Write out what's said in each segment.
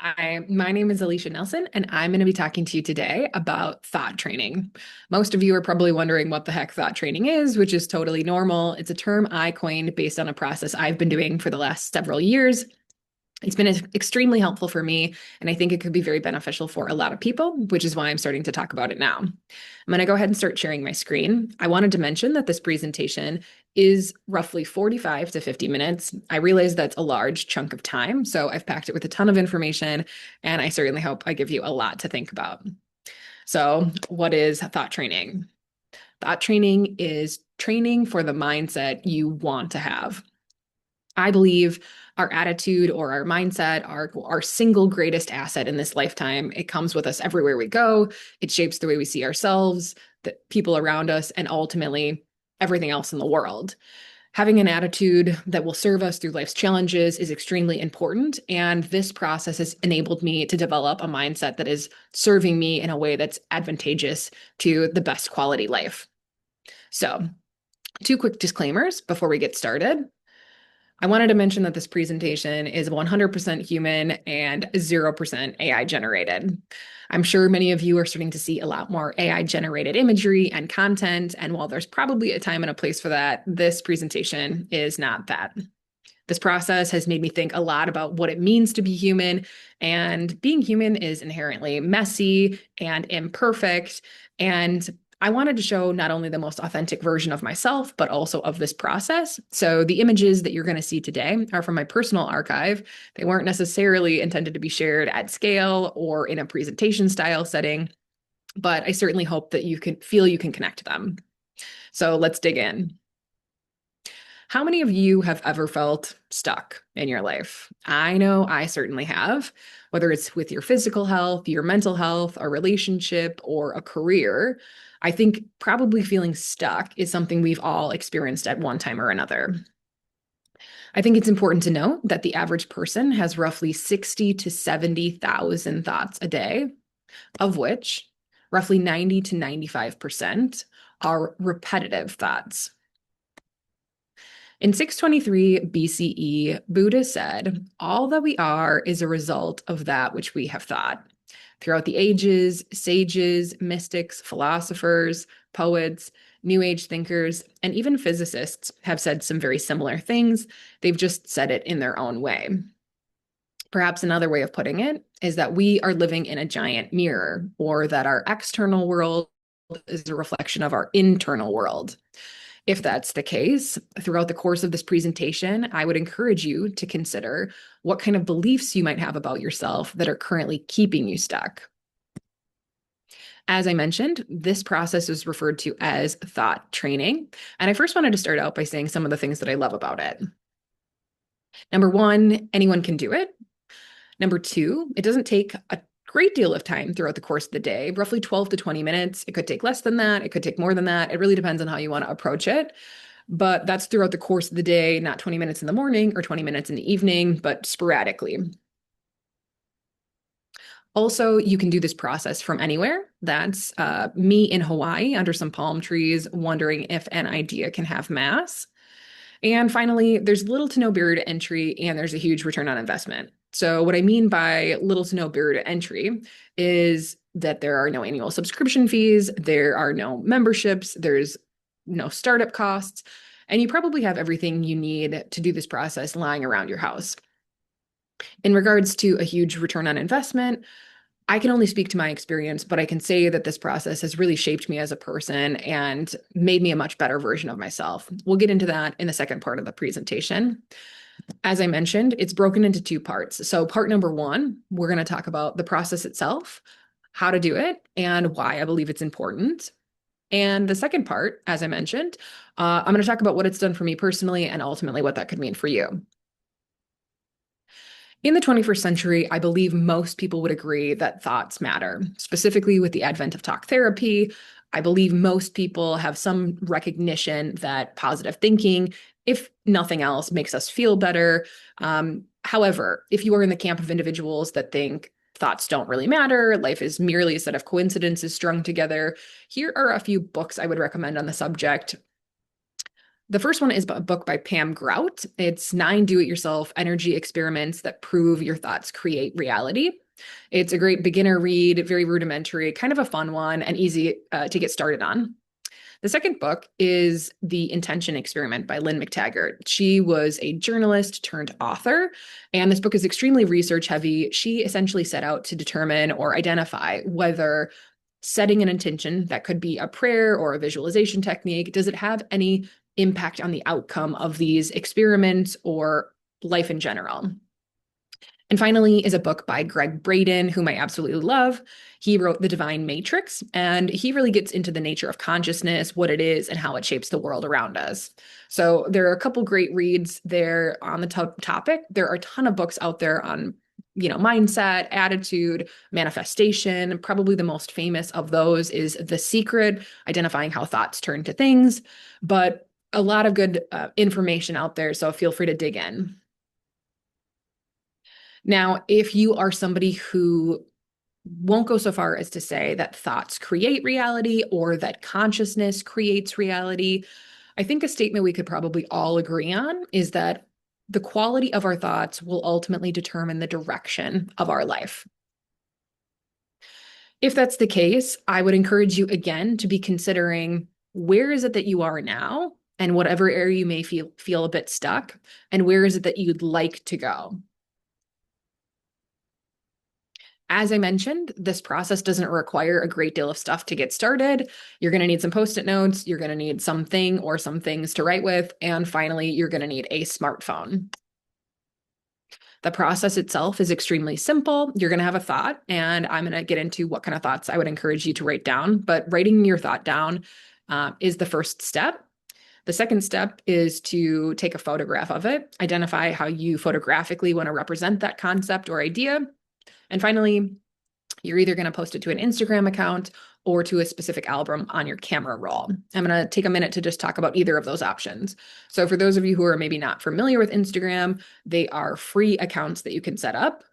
Hi, my name is AlysiaNelson, and I'm going to be talking to you today about thought training. Most of you are probably wondering what the heck thought training is, which is totally normal. It's a term I coined based on a process I've been doing for the last several years. It's been extremely helpful for me, and I think it could be very beneficial for a lot of people, which is why I'm starting to talk about it now. I'm going to go ahead and start sharing my screen. I wanted to mention that this presentation is roughly 45 to 50 minutes. I realize that's a large chunk of time, so I've packed it with a ton of information, and I certainly hope I give you a lot to think about. So, what is thought training? Thought training is training for the mindset you want to have. I believe our attitude or our mindset are our single greatest asset in this lifetime. It comes with us everywhere we go. It shapes the way we see ourselves, the people around us, and ultimately everything else in the world. Having an attitude that will serve us through life's challenges is extremely important. And this process has enabled me to develop a mindset that is serving me in a way that's advantageous to the best quality life. So, two quick disclaimers before we get started. I wanted to mention that this presentation is 100% human and 0% AI generated. I'm sure many of you are starting to see a lot more AI generated imagery and content. And while there's probably a time and a place for that, this presentation is not that. This process has made me think a lot about what it means to be human. And being human is inherently messy and imperfect. And I wanted to show not only the most authentic version of myself, but also of this process. So the images that you're going to see today are from my personal archive. They weren't necessarily intended to be shared at scale or in a presentation style setting, but I certainly hope that you can feel you can connect to them. So let's dig in. How many of you have ever felt stuck in your life? I know I certainly have, whether it's with your physical health, your mental health, a relationship, or a career. I think probably feeling stuck is something we've all experienced at one time or another. I think it's important to note that the average person has roughly 60 to 70,000 thoughts a day, of which roughly 90 to 95% are repetitive thoughts. In 623 BCE, Buddha said, "All that we are is a result of that which we have thought." Throughout the ages, sages, mystics, philosophers, poets, New Age thinkers, and even physicists have said some very similar things. They've just said it in their own way. Perhaps another way of putting it is that we are living in a giant mirror, or that our external world is a reflection of our internal world. If that's the case, throughout the course of this presentation, I would encourage you to consider what kind of beliefs you might have about yourself that are currently keeping you stuck. As I mentioned, this process is referred to as thought training. And I first wanted to start out by saying some of the things that I love about it. Number one, anyone can do it. Number two, it doesn't take a great deal of time throughout the course of the day, roughly 12 to 20 minutes. It could take less than that. It could take more than that. It really depends on how you want to approach it. But that's throughout the course of the day, not 20 minutes in the morning or 20 minutes in the evening, but sporadically. Also, you can do this process from anywhere. That's me in Hawaii under some palm trees, wondering if an idea can have mass. And finally, there's little to no barrier to entry, and there's a huge return on investment. So what I mean by little to no barrier to entry is that there are no annual subscription fees, there are no memberships, there's no startup costs, and you probably have everything you need to do this process lying around your house. In regards to a huge return on investment, I can only speak to my experience, but I can say that this process has really shaped me as a person and made me a much better version of myself. We'll get into that in the second part of the presentation. As I mentioned, it's broken into two parts. So part number one, we're going to talk about the process itself, how to do it, and why I believe it's important. And the second part, as I mentioned, I'm going to talk about what it's done for me personally and ultimately what that could mean for you. In the 21st century, I believe most people would agree that thoughts matter, specifically with the advent of talk therapy. I believe most people have some recognition that positive thinking, if nothing else, makes us feel better. However, if you are in the camp of individuals that think thoughts don't really matter, life is merely a set of coincidences strung together, here are a few books I would recommend on the subject. The first one is a book by Pam Grout. It's 9 do-it-yourself energy experiments that prove your thoughts create reality. It's a great beginner read, very rudimentary, kind of a fun one, and easy to get started on. The second book is The Intention Experiment by Lynn McTaggart. She was a journalist turned author, and this book is extremely research heavy. She essentially set out to determine or identify whether setting an intention, that could be a prayer or a visualization technique, does it have any impact on the outcome of these experiments or life in general? And finally is a book by Greg Braden, whom I absolutely love. He wrote The Divine Matrix, and he really gets into the nature of consciousness, what it is, and how it shapes the world around us. So there are a couple great reads there on the topic. There are a ton of books out there on, mindset, attitude, manifestation. Probably the most famous of those is The Secret, identifying how thoughts turn to things, but a lot of good information out there. So feel free to dig in. Now, if you are somebody who won't go so far as to say that thoughts create reality or that consciousness creates reality, I think a statement we could probably all agree on is that the quality of our thoughts will ultimately determine the direction of our life. If that's the case, I would encourage you again to be considering, where is it that you are now, and whatever area you may feel a bit stuck, and where is it that you'd like to go? As I mentioned, this process doesn't require a great deal of stuff to get started. You're going to need some Post-it notes. You're going to need something or some things to write with. And finally, you're going to need a smartphone. The process itself is extremely simple. You're going to have a thought, and I'm going to get into what kind of thoughts I would encourage you to write down. But writing your thought down is the first step. The second step is to take a photograph of it, identify how you photographically want to represent that concept or idea. And finally, you're either going to post it to an Instagram account or to a specific album on your camera roll. I'm going to take a minute to just talk about either of those options. So for those of you who are maybe not familiar with Instagram, they are free accounts that you can set up.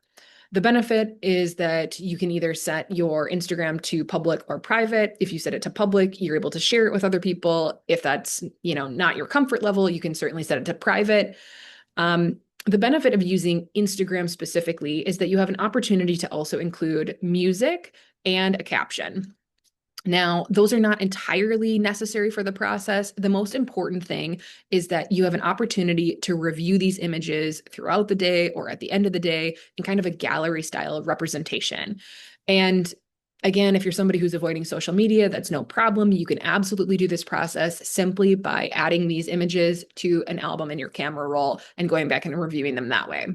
The benefit is that you can either set your Instagram to public or private. If you set it to public, you're able to share it with other people. If that's, not your comfort level, you can certainly set it to private. The benefit of using Instagram specifically is that you have an opportunity to also include music and a caption. Now, those are not entirely necessary for the process. The most important thing is that you have an opportunity to review these images throughout the day or at the end of the day in kind of a gallery style of representation. And again, if you're somebody who's avoiding social media, that's no problem. You can absolutely do this process simply by adding these images to an album in your camera roll and going back and reviewing them that way.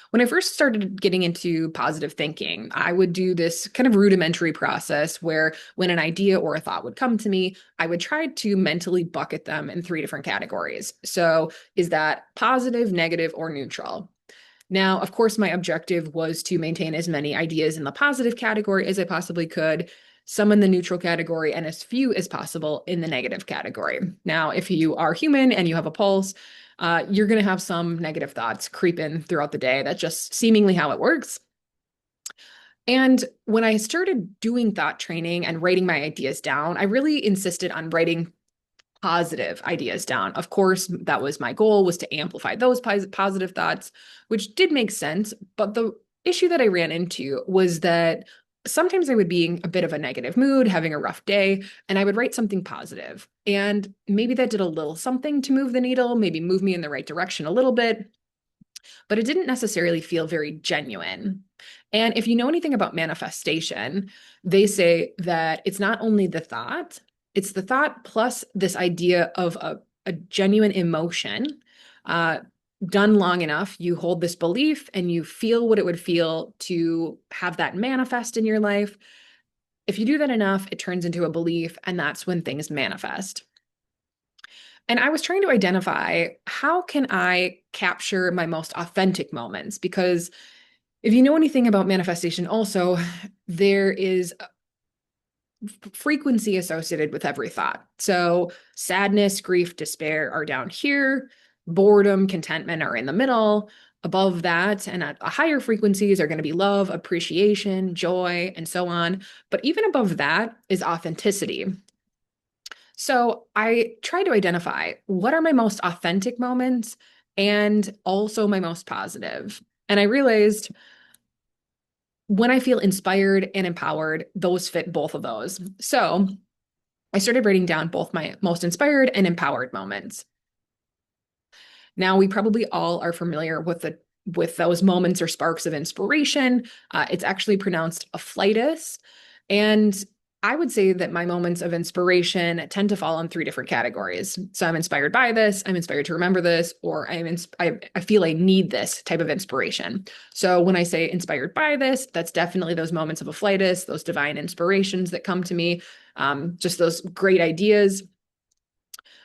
When I first started getting into positive thinking, I would do this kind of rudimentary process where when an idea or a thought would come to me, I would try to mentally bucket them in 3 different categories. So is that positive, negative, or neutral? Now, of course, my objective was to maintain as many ideas in the positive category as I possibly could, some in the neutral category, and as few as possible in the negative category. Now, if you are human and you have a pulse, you're going to have some negative thoughts creep in throughout the day. That's just seemingly how it works. And when I started doing thought training and writing my ideas down, I really insisted on writing positive ideas down. Of course, that was my goal, was to amplify those positive thoughts, which did make sense. But the issue that I ran into was that sometimes I would be in a bit of a negative mood, having a rough day, and I would write something positive. And maybe that did a little something to move the needle, maybe move me in the right direction a little bit, but it didn't necessarily feel very genuine. And if you know anything about manifestation, they say that it's not only the thought, it's the thought plus this idea of a genuine emotion. Done long enough, you hold this belief and you feel what it would feel to have that manifest in your life. If you do that enough, it turns into a belief, and that's when things manifest. And I was trying to identify, how can I capture my most authentic moments? Because if you know anything about manifestation, also, there is frequency associated with every thought. So sadness, grief, despair are down here. Boredom, contentment are in the middle. Above that, and at higher frequencies, are going to be love, appreciation, joy, and so on. But even above that is authenticity. So I try to identify what are my most authentic moments and also my most positive. And I realized when I feel inspired and empowered, those fit both of those. So I started writing down both my most inspired and empowered moments. Now, we probably all are familiar with those moments or sparks of inspiration. It's actually pronounced afflitus. And I would say that my moments of inspiration tend to fall in three different categories. So I'm inspired by this, I'm inspired to remember this, or I feel I need this type of inspiration. So when I say inspired by this, that's definitely those moments of afflitus, those divine inspirations that come to me, just those great ideas.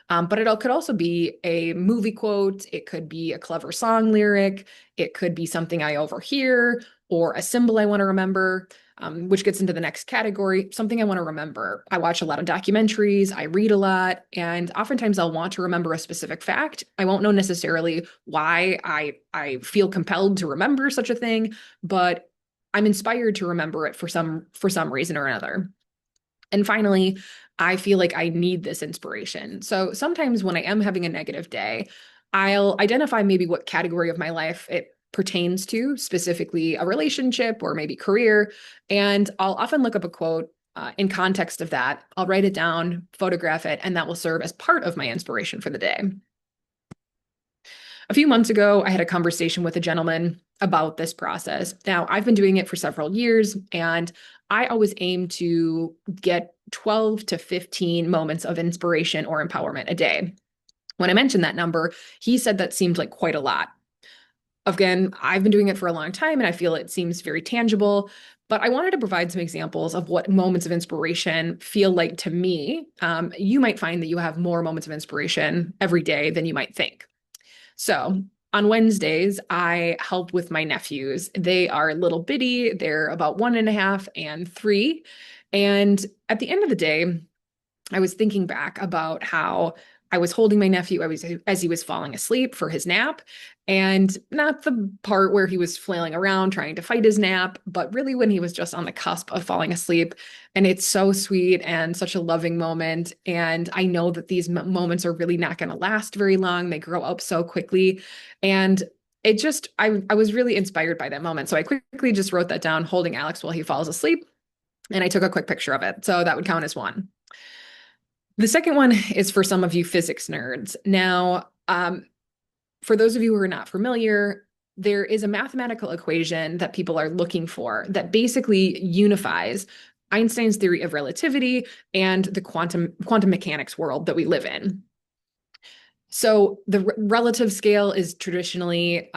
But it could also be a movie quote. It could be a clever song lyric. It could be something I overhear or a symbol I want to remember, which gets into the next category, something I want to remember. I watch a lot of documentaries. I read a lot. And oftentimes I'll want to remember a specific fact. I won't know necessarily why I feel compelled to remember such a thing, but I'm inspired to remember it for some reason or another. And finally, I feel like I need this inspiration. So sometimes when I am having a negative day, I'll identify maybe what category of my life it pertains to, specifically a relationship or maybe career. And I'll often look up a quote in context of that. I'll write it down, photograph it, and that will serve as part of my inspiration for the day. A few months ago, I had a conversation with a gentleman about this process. Now, I've been doing it for several years, and I always aim to get 12 to 15 moments of inspiration or empowerment a day. When I mentioned that number, he said that seemed like quite a lot. Again, I've been doing it for a long time, and I feel it seems very tangible. But I wanted to provide some examples of what moments of inspiration feel like to me. You might find that you have more moments of inspiration every day than you might think. So on Wednesdays, I help with my nephews. They are little bitty. They're about 1.5 and 3. And at the end of the day, I was thinking back about how I was holding my nephew as he was falling asleep for his nap, and not the part where he was flailing around trying to fight his nap, but really when he was just on the cusp of falling asleep. And it's so sweet and such a loving moment. And I know that these moments are really not going to last very long. They grow up so quickly. And I was really inspired by that moment. So I quickly just wrote that down, holding Alex while he falls asleep. And I took a quick picture of it. So that would count as one. The second one is for some of you physics nerds. Now, for those of you who are not familiar, there is a mathematical equation that people are looking for that basically unifies Einstein's theory of relativity and the quantum mechanics world that we live in. So the relative scale is traditionally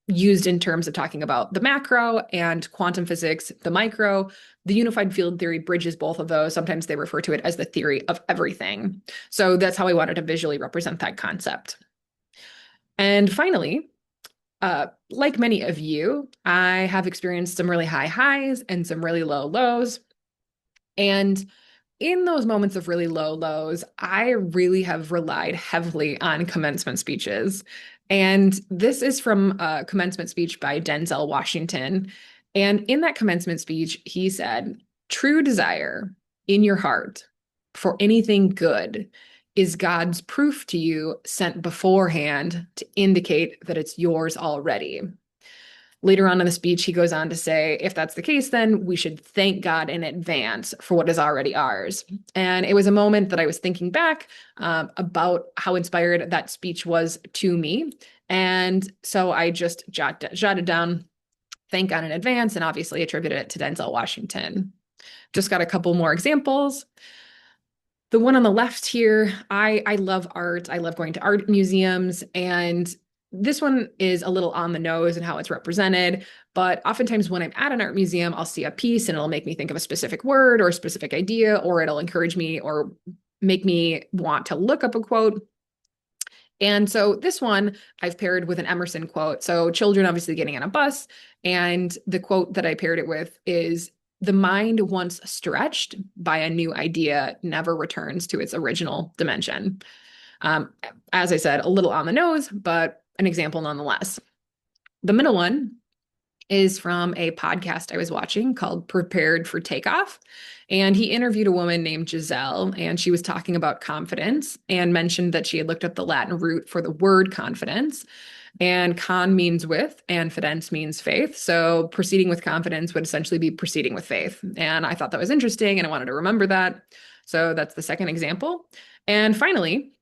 used in terms of talking about the macro, and quantum physics, the micro. The unified field theory bridges both of those. Sometimes they refer to it as the theory of everything. So that's how I wanted to visually represent that concept. And finally, like many of you, I have experienced some really high highs and some really low lows. And in those moments of really low lows, I really have relied heavily on commencement speeches. And this is from a commencement speech by Denzel Washington. And in that commencement speech, he said, "True desire in your heart for anything good is God's proof to you sent beforehand to indicate that it's yours already." Later on in the speech, he goes on to say, if that's the case, then we should thank God in advance for what is already ours. And it was a moment that I was thinking back about how inspired that speech was to me. And so I just jotted down, thank God in advance, and obviously attributed it to Denzel Washington. Just got a couple more examples. The one on the left here, I love art. I love going to art museums, and this one is a little on the nose in how it's represented, but oftentimes when I'm at an art museum, I'll see a piece and it'll make me think of a specific word or a specific idea, or it'll encourage me or make me want to look up a quote. And so this one I've paired with an Emerson quote. So children obviously getting on a bus, and the quote that I paired it with is, "The mind once stretched by a new idea never returns to its original dimension." As I said, a little on the nose, but an example nonetheless. The middle one is from a podcast I was watching called Prepared for Takeoff. And he interviewed a woman named Giselle, and she was talking about confidence and mentioned that she had looked up the Latin root for the word confidence. And con means with, and fidence means faith. So proceeding with confidence would essentially be proceeding with faith. And I thought that was interesting, and I wanted to remember that. So that's the second example. And finally,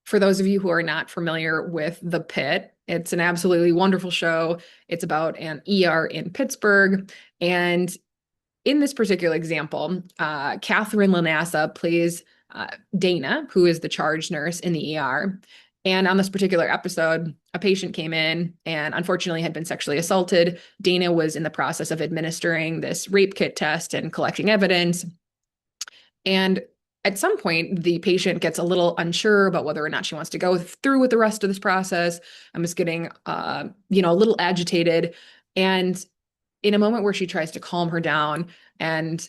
for those of you who are not familiar with The Pit, it's an absolutely wonderful show. It's about an ER in Pittsburgh. And in this particular example, Catherine Lanassa plays Dana, who is the charge nurse in the ER. And on this particular episode, a patient came in and unfortunately had been sexually assaulted. Dana was in the process of administering this rape kit test and collecting evidence. And at some point, the patient gets a little unsure about whether or not she wants to go through with the rest of this process. I'm just getting, a little agitated. And in a moment where she tries to calm her down, and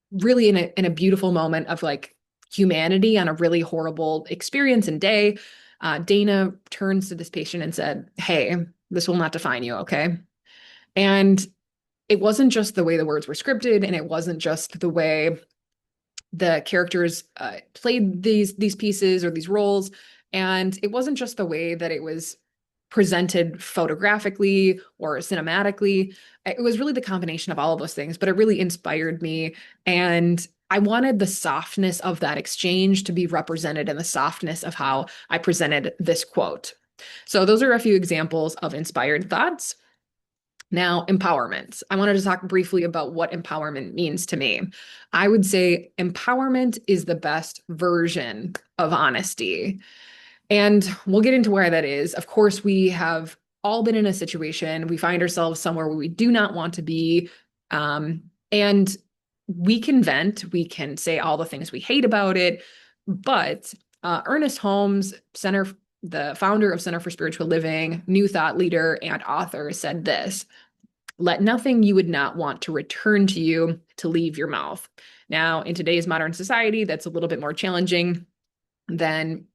really in a beautiful moment of like humanity on a really horrible experience and day, Dana turns to this patient and said, "Hey, this will not define you, okay?" And it wasn't just the way the words were scripted, and it wasn't just the way the characters played these pieces or these roles, and it wasn't just the way that it was presented photographically or cinematically. It was really the combination of all of those things, but it really inspired me. And I wanted the softness of that exchange to be represented in the softness of how I presented this quote. So those are a few examples of inspired thoughts. Now, empowerment. I wanted to talk briefly about what empowerment means to me. I would say empowerment is the best version of honesty. And we'll get into where that is. Of course, we have all been in a situation, we find ourselves somewhere where we do not want to be. And we can vent, we can say all the things we hate about it. But Ernest Holmes, the founder of Center for Spiritual Living, New Thought leader, and author, said this: "Let nothing you would not want to return to you to leave your mouth." Now, in today's modern society, that's a little bit more challenging than,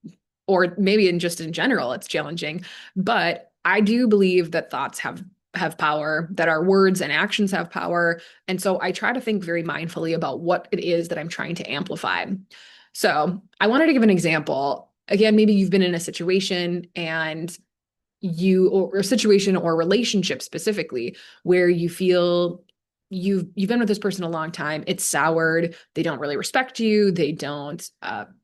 or maybe in general, it's challenging. But I do believe that thoughts have power, that our words and actions have power. And so I try to think very mindfully about what it is that I'm trying to amplify. So I wanted to give an example. Again, maybe you've been in a situation and or a situation or relationship specifically where you feel you've been with this person a long time, it's soured, they don't really respect you, they don't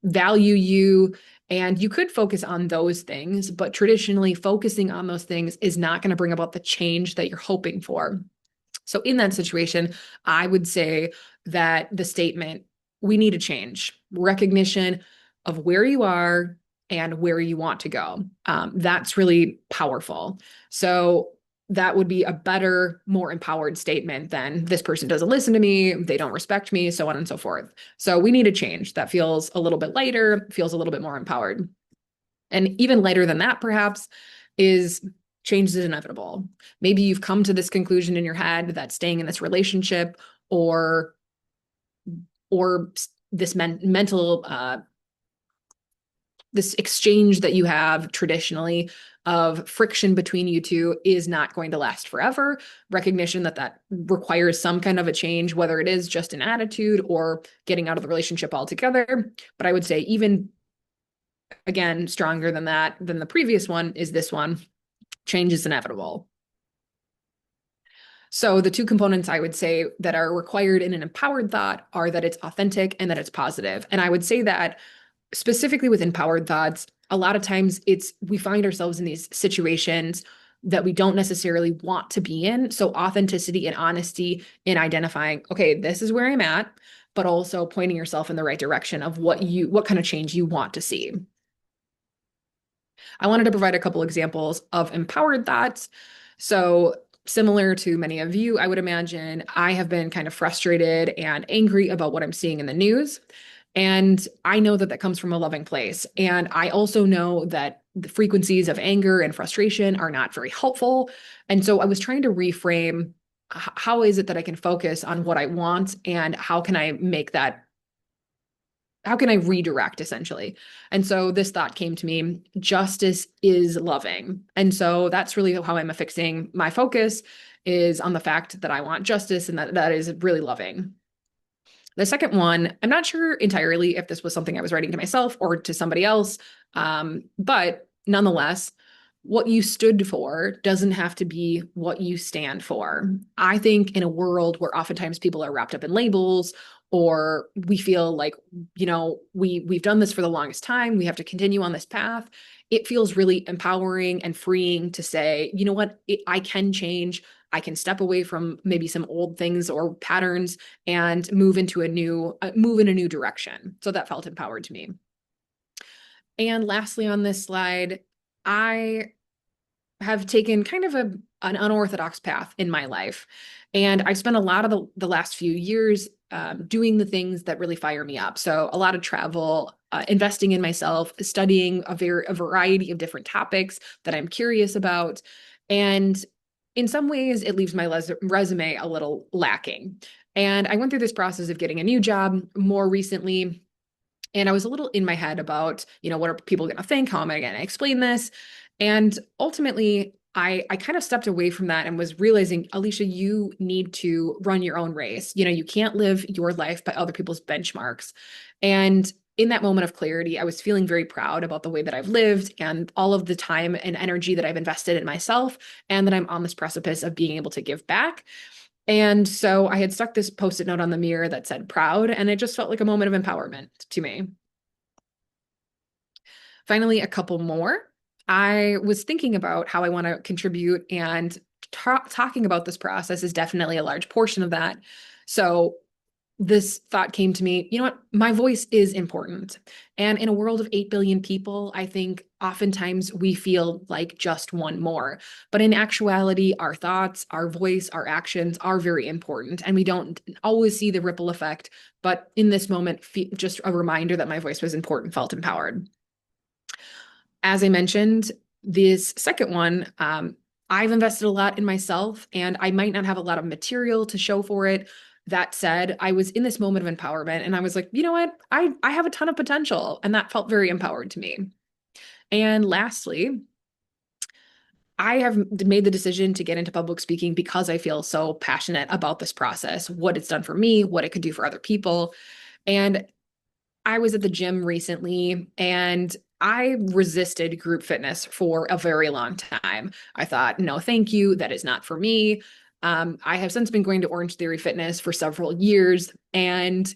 value you, and you could focus on those things, but traditionally focusing on those things is not going to bring about the change that you're hoping for. So in that situation, I would say that the statement, "We need a change," recognition of where you are and where you want to go. That's really powerful. So that would be a better, more empowered statement than "this person doesn't listen to me, they don't respect me," so on and so forth. So we need a change that feels a little bit lighter, feels a little bit more empowered. And even lighter than that, perhaps, is change is inevitable. Maybe you've come to this conclusion in your head that staying in this relationship or this mental this exchange that you have traditionally of friction between you two is not going to last forever. Recognition that requires some kind of a change, whether it is just an attitude or getting out of the relationship altogether. But I would say even, again, stronger than the previous one is this one: change is inevitable. So the two components I would say that are required in an empowered thought are that it's authentic and that it's positive. And I would say that specifically with empowered thoughts, a lot of times we find ourselves in these situations that we don't necessarily want to be in. So authenticity and honesty in identifying, okay, this is where I'm at, but also pointing yourself in the right direction of what kind of change you want to see. I wanted to provide a couple examples of empowered thoughts. So similar to many of you, I would imagine, I have been kind of frustrated and angry about what I'm seeing in the news. And I know that comes from a loving place. And I also know that the frequencies of anger and frustration are not very helpful. And so I was trying to reframe, how is it that I can focus on what I want, and how can I make that how can I redirect essentially? And so this thought came to me, justice is loving. And so that's really how I'm affixing my focus is on the fact that I want justice and that is really loving. The second one, I'm not sure entirely if this was something I was writing to myself or to somebody else, but nonetheless, what you stood for doesn't have to be what you stand for. I think in a world where oftentimes people are wrapped up in labels or we feel like, we've done this for the longest time, we have to continue on this path. It feels really empowering and freeing to say, you know what, I can change. I can step away from maybe some old things or patterns and move in a new direction. So that felt empowered to me. And lastly, on this slide, I have taken kind of an unorthodox path in my life. And I've spent a lot of the last few years doing the things that really fire me up. So a lot of travel, investing in myself, studying a variety of different topics that I'm curious about. And in some ways, it leaves my resume a little lacking. And I went through this process of getting a new job more recently. And I was a little in my head about, what are people going to think? How am I going to explain this? And ultimately, I kind of stepped away from that and was realizing, Alicia, you need to run your own race. You can't live your life by other people's benchmarks. And in that moment of clarity, I was feeling very proud about the way that I've lived and all of the time and energy that I've invested in myself, and that I'm on this precipice of being able to give back. And so I had stuck this Post-it note on the mirror that said proud, and it just felt like a moment of empowerment to me. Finally, a couple more. I was thinking about how I want to contribute, and talking about this process is definitely a large portion of that. So this thought came to me, you know what? My voice is important. And in a world of 8 billion people, I think oftentimes we feel like just one more. But in actuality, our thoughts, our voice, our actions are very important. And we don't always see the ripple effect. But in this moment, just a reminder that my voice was important, felt empowered. As I mentioned, this second one, I've invested a lot in myself, and I might not have a lot of material to show for it. That said, I was in this moment of empowerment, and I was like, you know what? I have a ton of potential, and that felt very empowered to me. And lastly, I have made the decision to get into public speaking because I feel so passionate about this process, what it's done for me, what it could do for other people. And I was at the gym recently, and I resisted group fitness for a very long time. I thought, no, thank you. That is not for me. I have since been going to Orange Theory Fitness for several years, and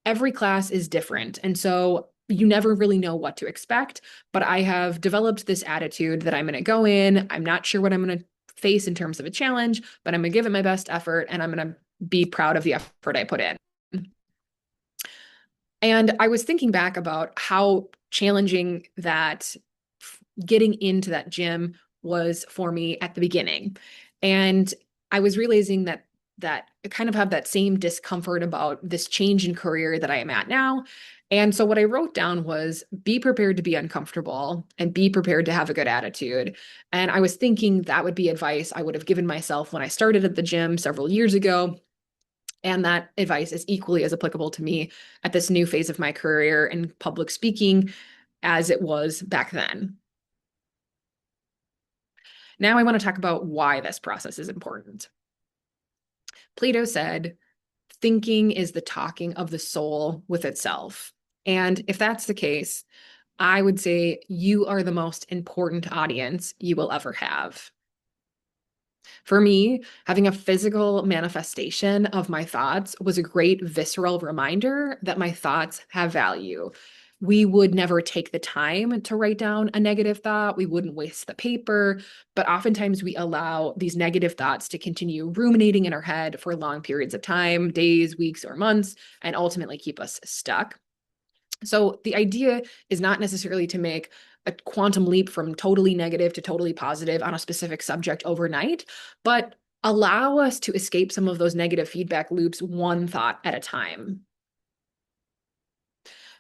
every class is different. And so you never really know what to expect. But I have developed this attitude that I'm going to go in. I'm not sure what I'm going to face in terms of a challenge, but I'm going to give it my best effort, and I'm going to be proud of the effort I put in. And I was thinking back about how challenging that getting into that gym was for me at the beginning. And I was realizing that I kind of have that same discomfort about this change in career that I am at now. And so what I wrote down was be prepared to be uncomfortable and be prepared to have a good attitude. And I was thinking that would be advice I would have given myself when I started at the gym several years ago. And that advice is equally as applicable to me at this new phase of my career in public speaking as it was back then. Now I want to talk about why this process is important. Plato said, thinking is the talking of the soul with itself. And if that's the case, I would say you are the most important audience you will ever have. For me, having a physical manifestation of my thoughts was a great visceral reminder that my thoughts have value. We would never take the time to write down a negative thought. We wouldn't waste the paper, but oftentimes we allow these negative thoughts to continue ruminating in our head for long periods of time, days, weeks, or months, and ultimately keep us stuck. So the idea is not necessarily to make a quantum leap from totally negative to totally positive on a specific subject overnight, but allow us to escape some of those negative feedback loops one thought at a time.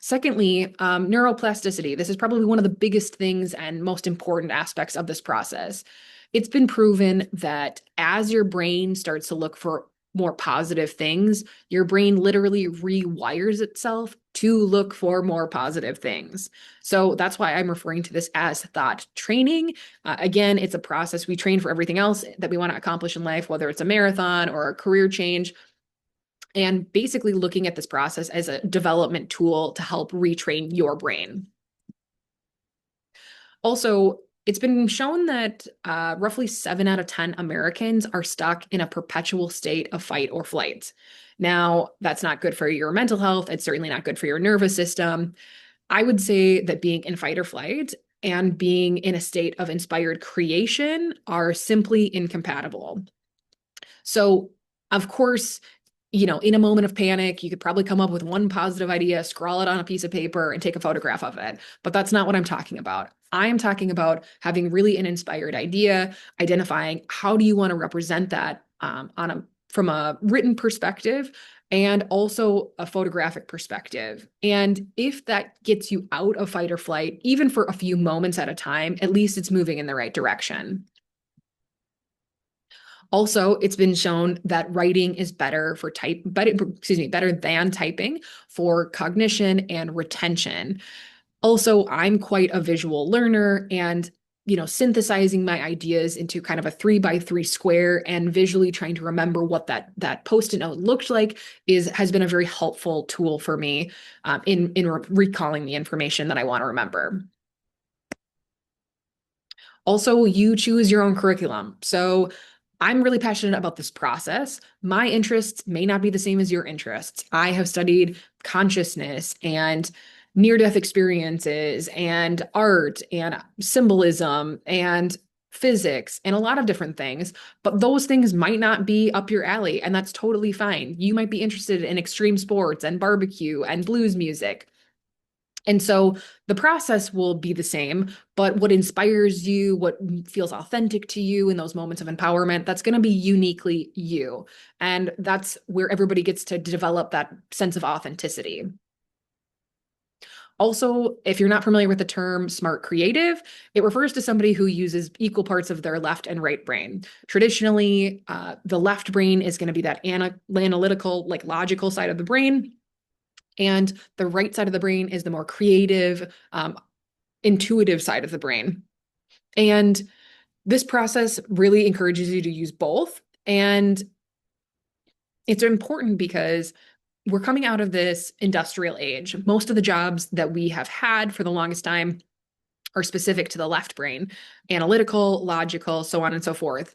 Secondly, neuroplasticity. This is probably one of the biggest things and most important aspects of this process. It's been proven that as your brain starts to look for more positive things, your brain literally rewires itself to look for more positive things. So that's why I'm referring to this as thought training. Again, it's a process. We train for everything else that we want to accomplish in life, whether it's a marathon or a career change. And basically looking at this process as a development tool to help retrain your brain. Also, it's been shown that roughly 7 out of 10 Americans are stuck in a perpetual state of fight or flight. Now, that's not good for your mental health. It's certainly not good for your nervous system. I would say that being in fight or flight and being in a state of inspired creation are simply incompatible. So, of course, in a moment of panic, you could probably come up with one positive idea, scrawl it on a piece of paper, and take a photograph of it. But that's not what I'm talking about. I am talking about having really an inspired idea, identifying how do you want to represent that from a written perspective and also a photographic perspective. And if that gets you out of fight or flight, even for a few moments at a time, at least it's moving in the right direction. Also, it's been shown that writing is better than typing for cognition and retention. Also, I'm quite a visual learner, and synthesizing my ideas into kind of a 3x3 square and visually trying to remember what that post-it note looked like has been a very helpful tool for me in recalling the information that I want to remember. Also, you choose your own curriculum. So I'm really passionate about this process. My interests may not be the same as your interests. I have studied consciousness and near-death experiences and art and symbolism and physics and a lot of different things, but those things might not be up your alley, and that's totally fine. You might be interested in extreme sports and barbecue and blues music. And so the process will be the same, but what inspires you, what feels authentic to you in those moments of empowerment, that's going to be uniquely you. And that's where everybody gets to develop that sense of authenticity. Also, if you're not familiar with the term smart creative, it refers to somebody who uses equal parts of their left and right brain. Traditionally, the left brain is going to be that analytical, like logical side of the brain. And the right side of the brain is the more creative, intuitive side of the brain. And this process really encourages you to use both. And it's important because we're coming out of this industrial age. Most of the jobs that we have had for the longest time are specific to the left brain, analytical, logical, so on and so forth.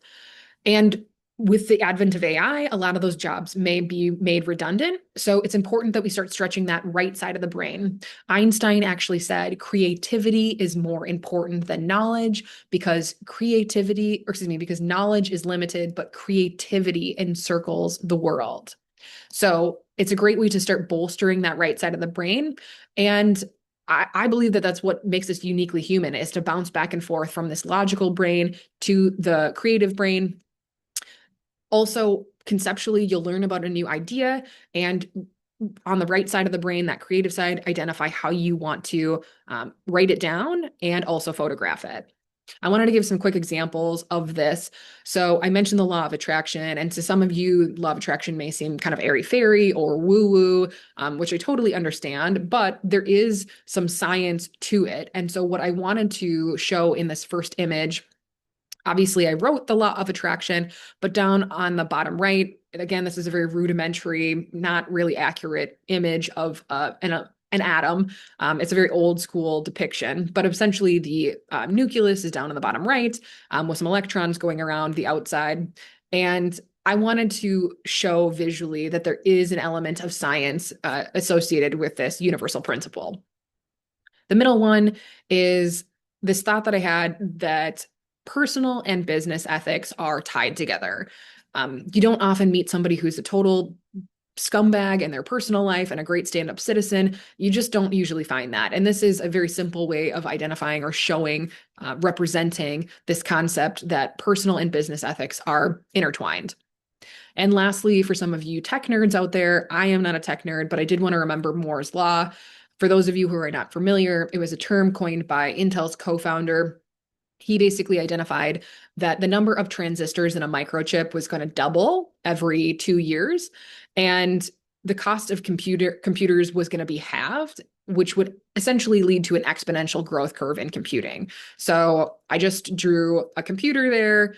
And with the advent of AI, a lot of those jobs may be made redundant. So it's important that we start stretching that right side of the brain. Einstein actually said creativity is more important than knowledge because knowledge is limited, but creativity encircles the world. So it's a great way to start bolstering that right side of the brain. And I believe that that's what makes us uniquely human, is to bounce back and forth from this logical brain to the creative brain. Also, conceptually, you'll learn about a new idea, and on the right side of the brain, that creative side, identify how you want to write it down and also photograph it. I wanted to give some quick examples of this. So I mentioned the law of attraction, and to some of you, law of attraction may seem kind of airy-fairy or woo-woo, which I totally understand, but there is some science to it. And so what I wanted to show in this first image, obviously, I wrote the law of attraction, but down on the bottom right, again, this is a very rudimentary, not really accurate image of an atom. It's a very old school depiction, but essentially the nucleus is down on the bottom right with some electrons going around the outside. And I wanted to show visually that there is an element of science associated with this universal principle. The middle one is this thought that I had that personal and business ethics are tied together. You don't often meet somebody who's a total scumbag in their personal life and a great stand-up citizen. You just don't usually find that. And this is a very simple way of identifying or showing, representing this concept that personal and business ethics are intertwined. And lastly, for some of you tech nerds out there, I am not a tech nerd, but I did want to remember Moore's Law. For those of you who are not familiar, it was a term coined by Intel's co-founder He basically identified that the number of transistors in a microchip was going to double every 2 years, and the cost of computers was going to be halved, which would essentially lead to an exponential growth curve in computing. So I just drew a computer there,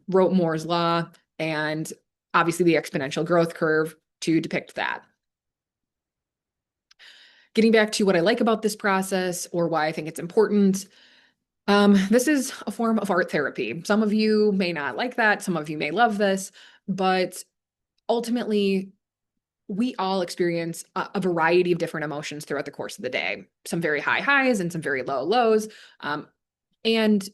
wrote Moore's law, and obviously the exponential growth curve to depict that. Getting back to what I like about this process or why I think it's important. This is a form of art therapy. Some of you may not like that. Some of you may love this, but ultimately, we all experience a variety of different emotions throughout the course of the day. Some very high highs and some very low lows. And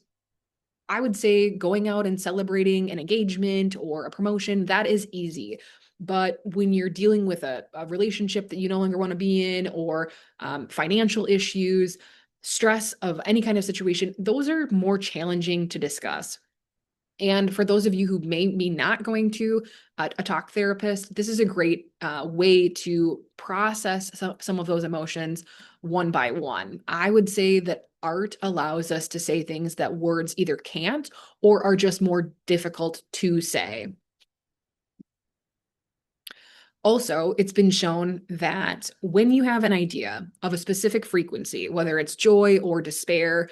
I would say going out and celebrating an engagement or a promotion, that is easy. But when you're dealing with a relationship that you no longer want to be in, or financial issues, stress of any kind of situation, those are more challenging to discuss. And for those of you who may be not going to a talk therapist, this is a great way to process some of those emotions one by one. I would say that art allows us to say things that words either can't or are just more difficult to say. Also, it's been shown that when you have an idea of a specific frequency, whether it's joy or despair,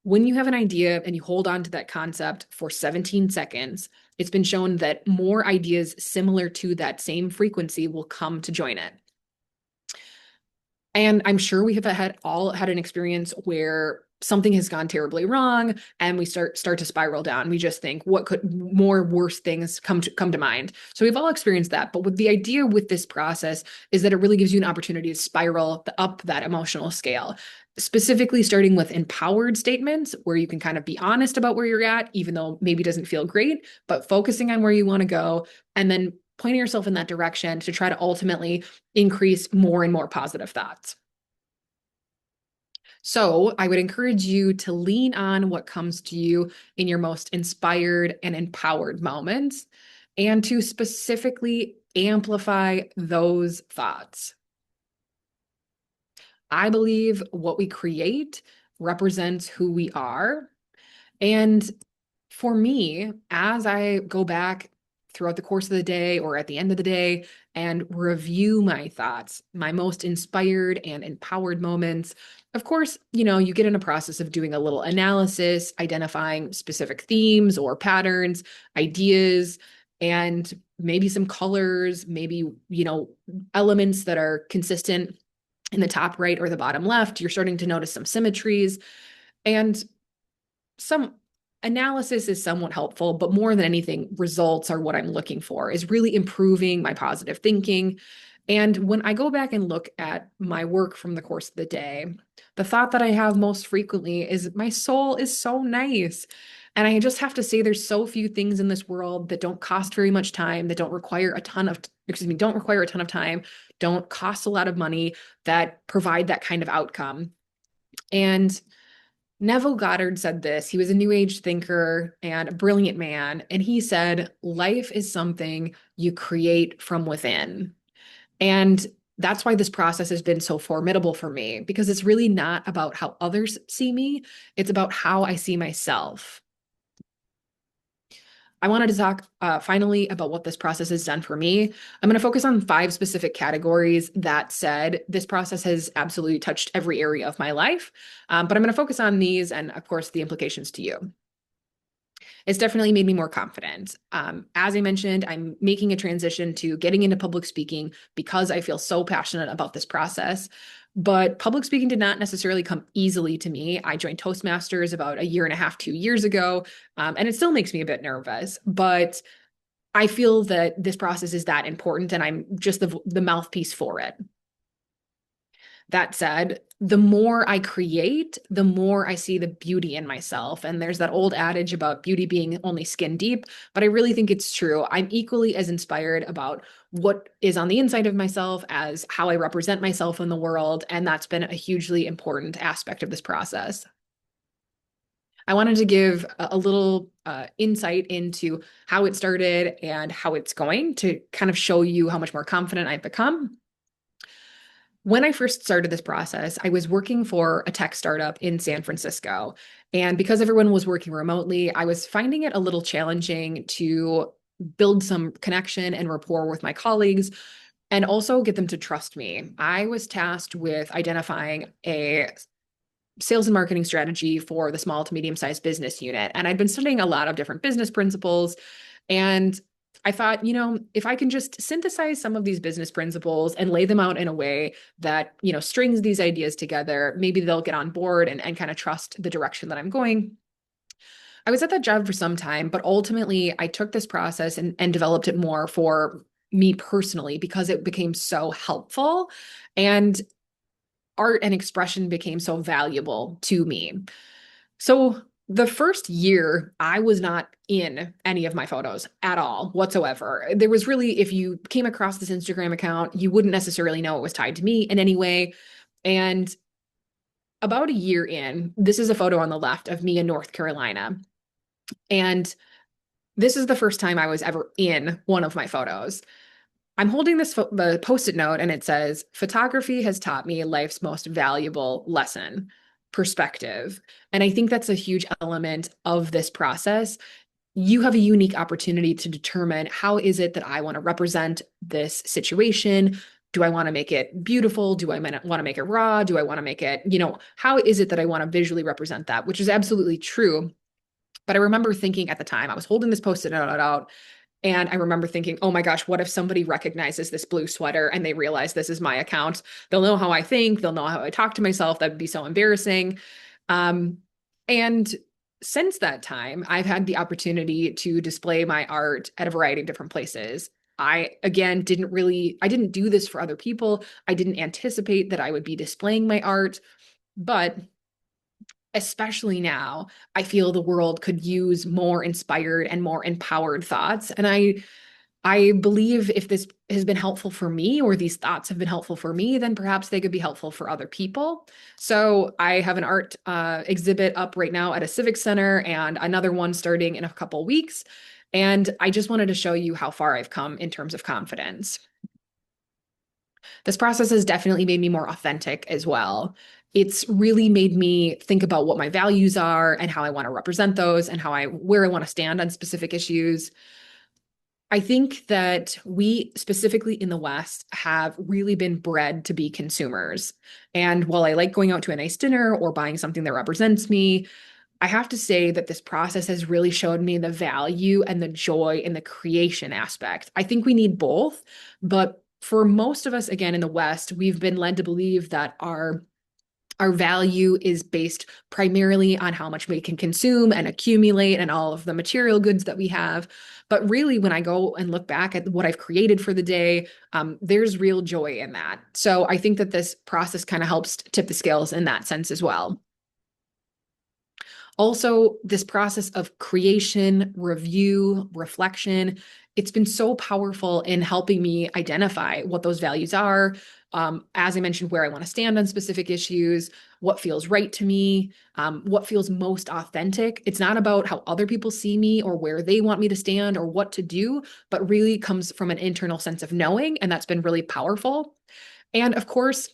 when you have an idea and you hold on to that concept for 17 seconds, it's been shown that more ideas similar to that same frequency will come to join it. And I'm sure we have all had an experience where something has gone terribly wrong and we start to spiral down. We just think, what could more worse things come to mind? So we've all experienced that. But with the idea with this process is that it really gives you an opportunity to spiral up that emotional scale, specifically starting with empowered statements where you can kind of be honest about where you're at, even though maybe it doesn't feel great, but focusing on where you want to go and then pointing yourself in that direction to try to ultimately increase more and more positive thoughts. So I would encourage you to lean on what comes to you in your most inspired and empowered moments and to specifically amplify those thoughts. I believe what we create represents who we are. And for me, as I go back throughout the course of the day or at the end of the day and review my thoughts, my most inspired and empowered moments, of course, you get in a process of doing a little analysis, identifying specific themes or patterns, ideas, and maybe some colors, maybe, elements that are consistent in the top right or the bottom left. You're starting to notice some symmetries, and some analysis is somewhat helpful, but more than anything, results are what I'm looking for, is really improving my positive thinking. And when I go back and look at my work from the course of the day, the thought that I have most frequently is my soul is so nice. And I just have to say there's so few things in this world that don't cost very much time, that don't require a ton of time, don't cost a lot of money, that provide that kind of outcome. And Neville Goddard said this. He was a New Age thinker and a brilliant man. And he said, life is something you create from within. And that's why this process has been so formidable for me, because it's really not about how others see me. It's about how I see myself. I wanted to talk finally about what this process has done for me. I'm going to focus on 5 specific categories. That said, this process has absolutely touched every area of my life, but I'm going to focus on these and, of course, the implications to you. It's definitely made me more confident. As I mentioned, I'm making a transition to getting into public speaking because I feel so passionate about this process. But public speaking did not necessarily come easily to me. I joined Toastmasters about a year and a half, 2 years ago, and it still makes me a bit nervous. But I feel that this process is that important, and I'm just the mouthpiece for it. That said, the more I create, the more I see the beauty in myself. And there's that old adage about beauty being only skin deep, but I really think it's true. I'm equally as inspired about what is on the inside of myself as how I represent myself in the world. And that's been a hugely important aspect of this process. I wanted to give a little insight into how it started and how it's going to kind of show you how much more confident I've become. When I first started this process, I was working for a tech startup in San Francisco, And because everyone was working remotely, I was finding it a little challenging to build some connection and rapport with my colleagues and also get them to trust me. I was tasked with identifying a sales and marketing strategy for the small to medium sized business unit. And I'd been studying a lot of different business principles. And I thought, if I can just synthesize some of these business principles and lay them out in a way that, strings these ideas together, maybe they'll get on board and kind of trust the direction that I'm going. I was at that job for some time, but ultimately I took this process and developed it more for me personally because it became so helpful and art and expression became so valuable to me. So the first year, I was not in any of my photos at all whatsoever. There was really, if you came across this Instagram account, you wouldn't necessarily know it was tied to me in any way. And about a year in, this is a photo on the left of me in North Carolina. And this is the first time I was ever in one of my photos. I'm holding the Post-it note and it says, photography has taught me life's most valuable lesson, perspective. And I think that's a huge element of this process. You have a unique opportunity to determine how is it that I want to represent this situation? Do I want to make it beautiful? Do I want to make it raw? Do I want to make it, how is it that I want to visually represent that? Which is absolutely true. But I remember thinking at the time, I was holding this Post-it note out, and I remember thinking, oh my gosh, what if somebody recognizes this blue sweater and they realize this is my account? They'll know how I think. They'll know how I talk to myself. That would be so embarrassing. And since that time, I've had the opportunity to display my art at a variety of different places. I, again, I didn't do this for other people. I didn't anticipate that I would be displaying my art, but especially now, I feel the world could use more inspired and more empowered thoughts. And I believe if this has been helpful for me or these thoughts have been helpful for me, then perhaps they could be helpful for other people. So I have an art exhibit up right now at a civic center and another one starting in a couple weeks. And I just wanted to show you how far I've come in terms of confidence. This process has definitely made me more authentic as well. It's really made me think about what my values are and how I want to represent those and where I want to stand on specific issues. I think that we specifically in the West have really been bred to be consumers. And while I like going out to a nice dinner or buying something that represents me, I have to say that this process has really showed me the value and the joy in the creation aspect. I think we need both, but for most of us, again, in the West, we've been led to believe that our value is based primarily on how much we can consume and accumulate and all of the material goods that we have. But really, when I go and look back at what I've created for the day, there's real joy in that. So I think that this process kind of helps tip the scales in that sense as well. Also, this process of creation, review, reflection, it's been so powerful in helping me identify what those values are. As I mentioned, where I want to stand on specific issues, what feels right to me, what feels most authentic. It's not about how other people see me or where they want me to stand or what to do, but really comes from an internal sense of knowing. And that's been really powerful. And of course,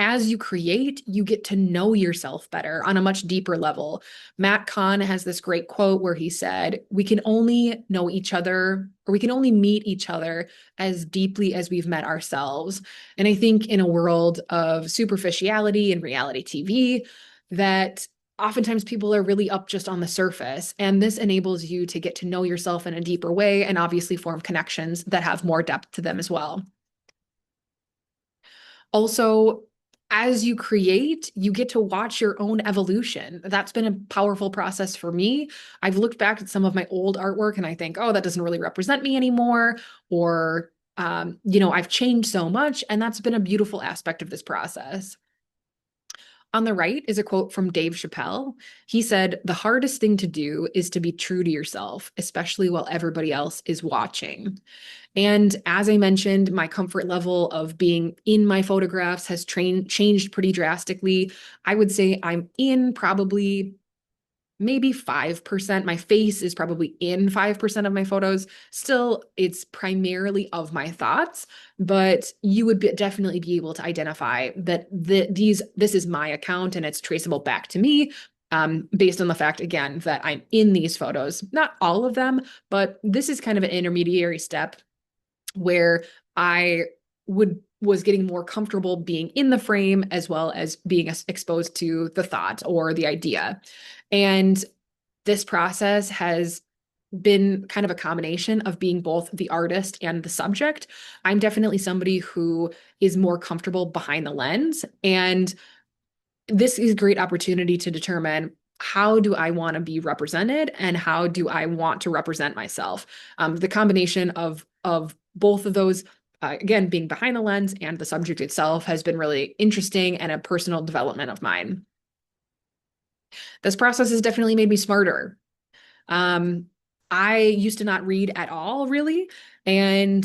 as you create, you get to know yourself better on a much deeper level. Matt Kahn has this great quote where he said, we can only know each other, or we can only meet each other as deeply as we've met ourselves. And I think in a world of superficiality and reality TV, that oftentimes people are really up just on the surface. And this enables you to get to know yourself in a deeper way and obviously form connections that have more depth to them as well. Also, as you create, you get to watch your own evolution. That's been a powerful process for me. I've looked back at some of my old artwork and I think, oh, that doesn't really represent me anymore. Or, I've changed so much. And that's been a beautiful aspect of this process. On the right is a quote from Dave Chappelle. He said, the hardest thing to do is to be true to yourself, especially while everybody else is watching. And as I mentioned, my comfort level of being in my photographs has changed pretty drastically. I would say I'm in probably maybe 5%. My face is probably in 5% of my photos. Still, it's primarily of my thoughts, but you would definitely be able to identify that this is my account and it's traceable back to me. based on the fact, again, that I'm in these photos. Not all of them, but this is kind of an intermediary step where I was getting more comfortable being in the frame as well as being exposed to the thought or the idea. And this process has been kind of a combination of being both the artist and the subject. I'm definitely somebody who is more comfortable behind the lens, and this is a great opportunity to determine how do I want to be represented and how do I want to represent myself. The combination of both of those, again, being behind the lens and the subject itself, has been really interesting and a personal development of mine. This process has definitely made me smarter. Um, I used to not read at all, really, and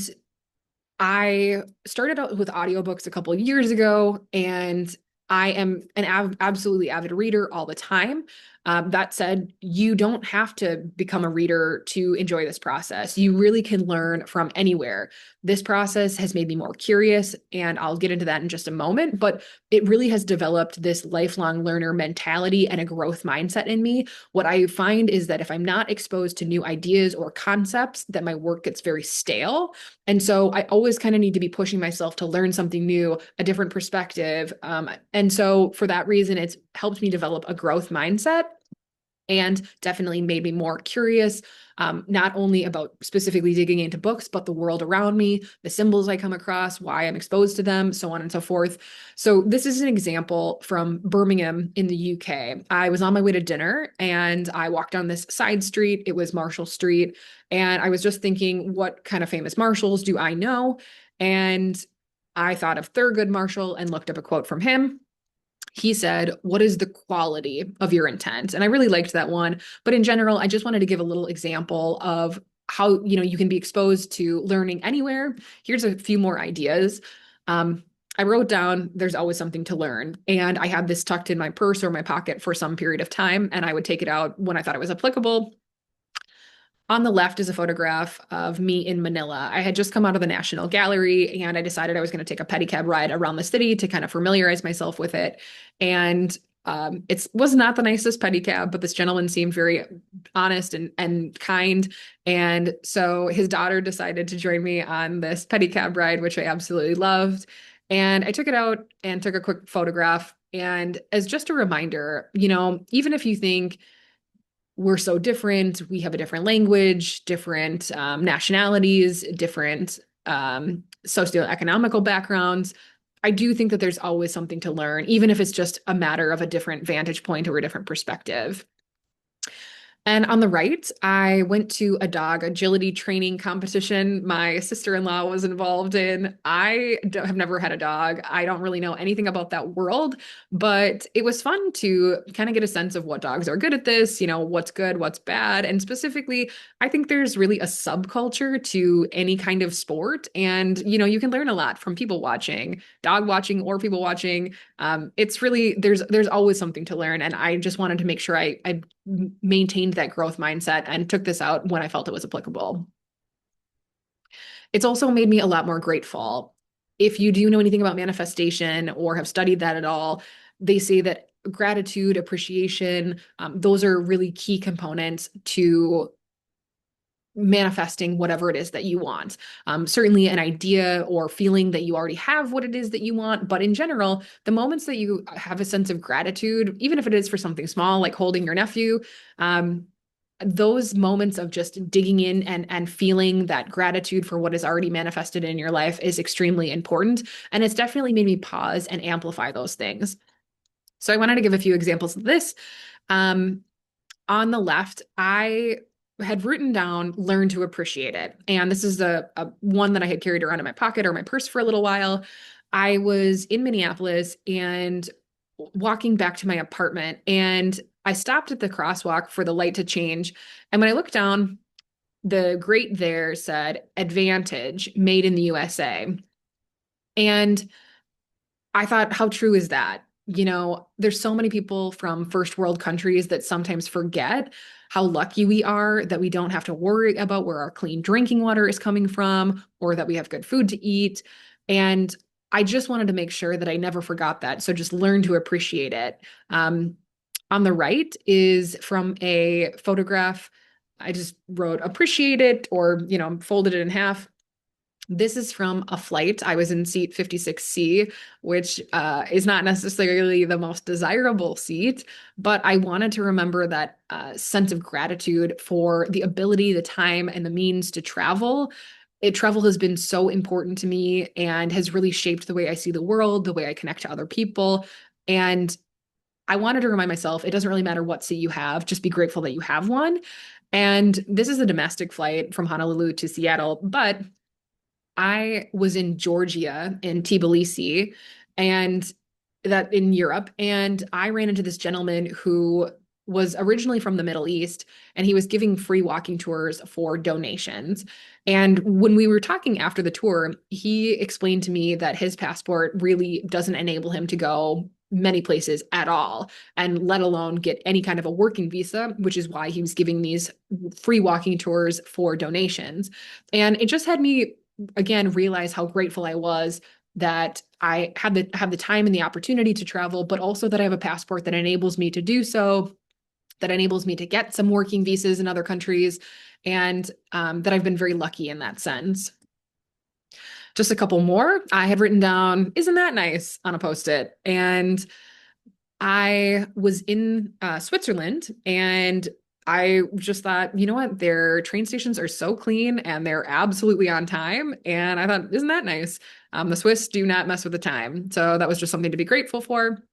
I started out with audiobooks a couple of years ago, and I am an absolutely avid reader all the time. That said, you don't have to become a reader to enjoy this process. You really can learn from anywhere. This process has made me more curious, and I'll get into that in just a moment, but it really has developed this lifelong learner mentality and a growth mindset in me. What I find is that if I'm not exposed to new ideas or concepts, that my work gets very stale. And so I always kind of need to be pushing myself to learn something new, a different perspective. And so for that reason, it's helped me develop a growth mindset and definitely made me more curious, not only about specifically digging into books, but the world around me, the symbols I come across, why I'm exposed to them, so on and so forth. So this is an example from Birmingham in the UK. I was on my way to dinner and I walked down this side street. It was Marshall Street. And I was just thinking, what kind of famous Marshalls do I know? And I thought of Thurgood Marshall and looked up a quote from him. He said, "What is the quality of your intent?" And I really liked that one. But in general, I just wanted to give a little example of how, you can be exposed to learning anywhere. Here's a few more ideas. I wrote down, there's always something to learn. And I had this tucked in my purse or my pocket for some period of time, and I would take it out when I thought it was applicable. On the left is a photograph of me in Manila. I had just come out of the National Gallery and I decided I was going to take a pedicab ride around the city to kind of familiarize myself with it. And it was not the nicest pedicab, but this gentleman seemed very honest and kind. And so his daughter decided to join me on this pedicab ride, which I absolutely loved. And I took it out and took a quick photograph. And as just a reminder, even if you think, we're so different. We have a different language, different nationalities, different socioeconomical backgrounds. I do think that there's always something to learn, even if it's just a matter of a different vantage point or a different perspective. And on the right, I went to a dog agility training competition my sister-in-law was involved in. I have never had a dog. I don't really know anything about that world, but it was fun to kind of get a sense of what dogs are good at this, what's good, what's bad. And specifically, I think there's really a subculture to any kind of sport. And, you can learn a lot from people watching, dog watching or people watching. It's really, there's always something to learn. And I just wanted to make sure I maintained that growth mindset and took this out when I felt it was applicable. It's also made me a lot more grateful. If you do know anything about manifestation or have studied that at all, they say that gratitude, appreciation, those are really key components to manifesting whatever it is that you want. Certainly an idea or feeling that you already have what it is that you want. But in general, the moments that you have a sense of gratitude, even if it is for something small, like holding your nephew, those moments of just digging in and feeling that gratitude for what is already manifested in your life is extremely important. And it's definitely made me pause and amplify those things. So I wanted to give a few examples of this. On the left, I had written down learn to appreciate it. And this is a one that I had carried around in my pocket or my purse for a little while. I was in Minneapolis and walking back to my apartment, and I stopped at the crosswalk for the light to change. And when I looked down, the grate there said advantage made in the USA. And I thought, how true is that? There's so many people from first world countries that sometimes forget how lucky we are that we don't have to worry about where our clean drinking water is coming from or that we have good food to eat. And I just wanted to make sure that I never forgot that. So just learn to appreciate it. On the right is from a photograph. I just wrote appreciate it or, folded it in half. This is from a flight. I was in seat 56C, which is not necessarily the most desirable seat, but I wanted to remember that sense of gratitude for the ability, the time, and the means to travel. Travel has been so important to me and has really shaped the way I see the world, the way I connect to other people. And I wanted to remind myself it doesn't really matter what seat you have, just be grateful that you have one. And this is a domestic flight from Honolulu to Seattle, but I was in Georgia in Tbilisi and that in Europe, and I ran into this gentleman who was originally from the Middle East, and he was giving free walking tours for donations. And when we were talking after the tour, he explained to me that his passport really doesn't enable him to go many places at all, and let alone get any kind of a working visa, which is why he was giving these free walking tours for donations. And it just had me again realize how grateful I was that I have the time and the opportunity to travel, but also that I have a passport that enables me to do so, that enables me to get some working visas in other countries, and that I've been very lucky in that sense. Just a couple more. I had written down, "Isn't that nice?" on a post-it, and I was in Switzerland and I just thought, you know what? Their train stations are so clean and they're absolutely on time. And I thought, isn't that nice? The Swiss do not mess with the time. So that was just something to be grateful for.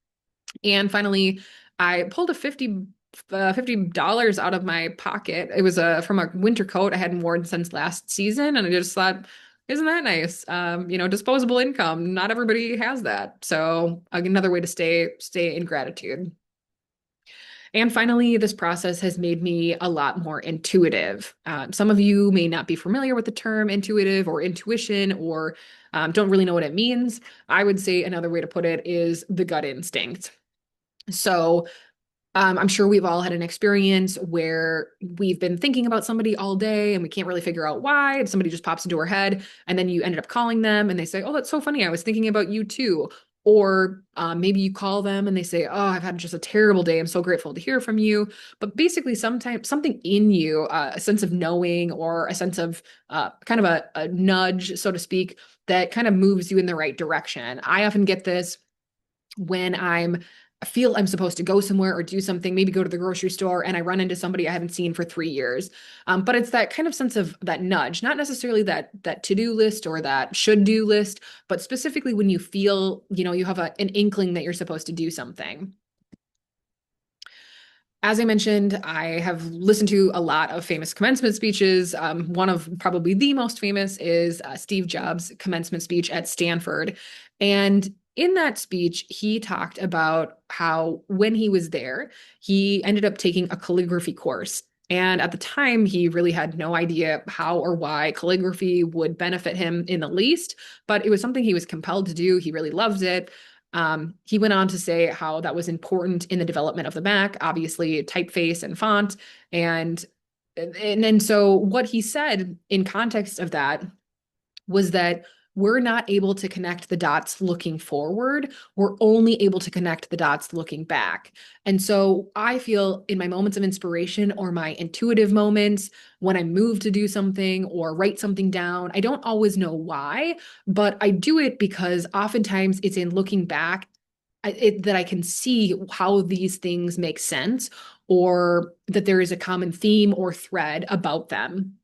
And finally, I pulled a $50 out of my pocket. It was from a winter coat I hadn't worn since last season. And I just thought, isn't that nice? Disposable income. Not everybody has that. So another way to stay in gratitude. And finally, this process has made me a lot more intuitive. Some of you may not be familiar with the term intuitive or intuition or don't really know what it means. I would say another way to put it is the gut instinct. So I'm sure we've all had an experience where we've been thinking about somebody all day and we can't really figure out why. And somebody just pops into our head, and then you ended up calling them and they say, "Oh, that's so funny. I was thinking about you too." Or maybe you call them and they say, "Oh, I've had just a terrible day. I'm so grateful to hear from you." But basically, sometimes something in you, a sense of knowing or a sense of kind of a nudge, so to speak, that kind of moves you in the right direction. I often get this when I feel I'm supposed to go somewhere or do something, maybe go to the grocery store, and I run into somebody I haven't seen for 3 years. But it's that kind of sense of that nudge, not necessarily that to-do list or that should-do list, but specifically when you feel, you have an inkling that you're supposed to do something. As I mentioned, I have listened to a lot of famous commencement speeches. One of probably the most famous is Steve Jobs' commencement speech at Stanford. And in that speech, he talked about how when he was there, he ended up taking a calligraphy course. And at the time, he really had no idea how or why calligraphy would benefit him in the least, but it was something he was compelled to do. He really loved it. He went on to say how that was important in the development of the Mac, obviously typeface and font. And so what he said in context of that was that we're not able to connect the dots looking forward. We're only able to connect the dots looking back. And so I feel in my moments of inspiration or my intuitive moments, when I move to do something or write something down, I don't always know why, but I do it because oftentimes it's in looking back that I can see how these things make sense or that there is a common theme or thread about them.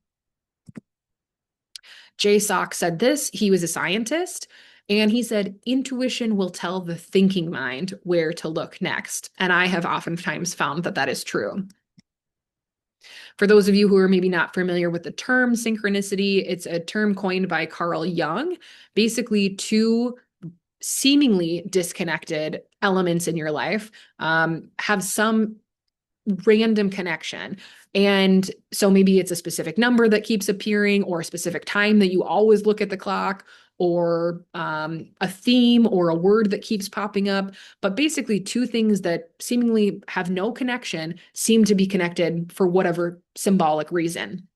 Jay Sock said this. He was a scientist, and he said, "Intuition will tell the thinking mind where to look next." And I have oftentimes found that that is true. For those of you who are maybe not familiar with the term synchronicity, it's a term coined by Carl Jung. Basically, two seemingly disconnected elements in your life have some random connection. And so maybe it's a specific number that keeps appearing, or a specific time that you always look at the clock, or a theme or a word that keeps popping up. But basically, two things that seemingly have no connection seem to be connected for whatever symbolic reason.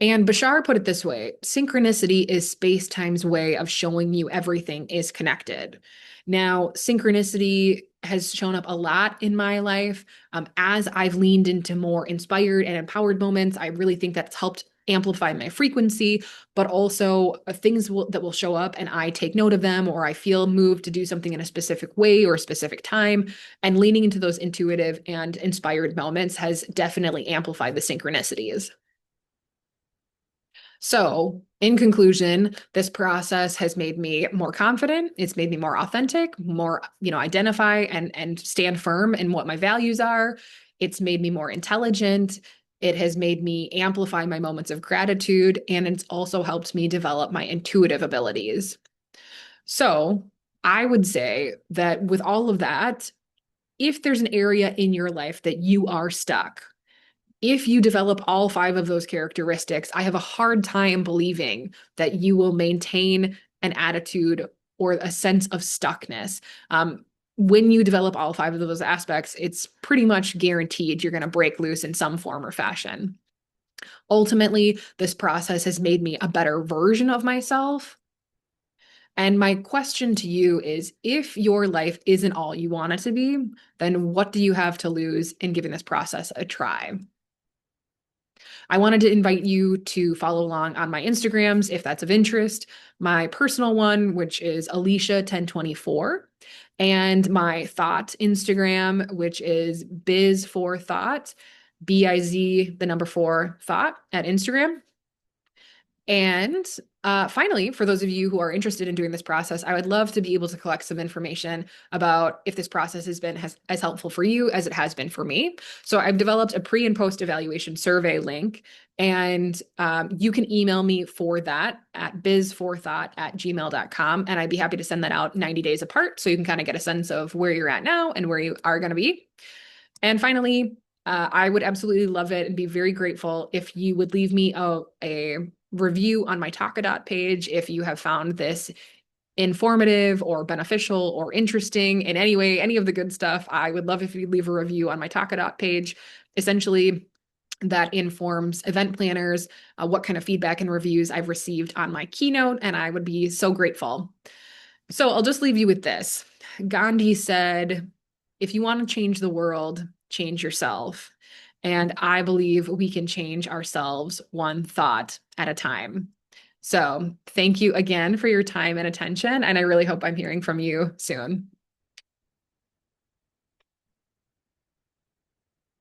And Bashar put it this way: synchronicity is space time's way of showing you everything is connected. Now, synchronicity has shown up a lot in my life. As I've leaned into more inspired and empowered moments, I really think that's helped amplify my frequency, but also that will show up and I take note of them, or I feel moved to do something in a specific way or a specific time. And leaning into those intuitive and inspired moments has definitely amplified the synchronicities. So, in conclusion, this process has made me more confident. It's made me more authentic, more, identify and stand firm in what my values are. It's made me more intelligent. It has made me amplify my moments of gratitude, and it's also helped me develop my intuitive abilities. So, I would say that with all of that, if there's an area in your life that you are stuck, if you develop all five of those characteristics, I have a hard time believing that you will maintain an attitude or a sense of stuckness. When you develop all five of those aspects, it's pretty much guaranteed you're going to break loose in some form or fashion. Ultimately, this process has made me a better version of myself. And my question to you is, if your life isn't all you want it to be, then what do you have to lose in giving this process a try? I wanted to invite you to follow along on my Instagrams if that's of interest. My personal one, which is Alicia1024, and my thought Instagram, which is biz4thought, BIZ, the number four thought at Instagram. And finally, for those of you who are interested in doing this process, I would love to be able to collect some information about if this process has been as helpful for you as it has been for me. So I've developed a pre and post evaluation survey link, and you can email me for that at biz4thought@gmail.com. And I'd be happy to send that out 90 days apart so you can kind of get a sense of where you're at now and where you are going to be. And finally, I would absolutely love it and be very grateful if you would leave me a review on my Talkadot page if you have found this informative or beneficial or interesting in any way, any of the good stuff. I would love if you leave a review on my Talkadot page. Essentially, that informs event planners what kind of feedback and reviews I've received on my keynote, and I would be so grateful. So I'll just leave you with this. Gandhi said, if you want to change the world, change yourself. And I believe we can change ourselves one thought at a time. So thank you again for your time and attention. And I really hope I'm hearing from you soon.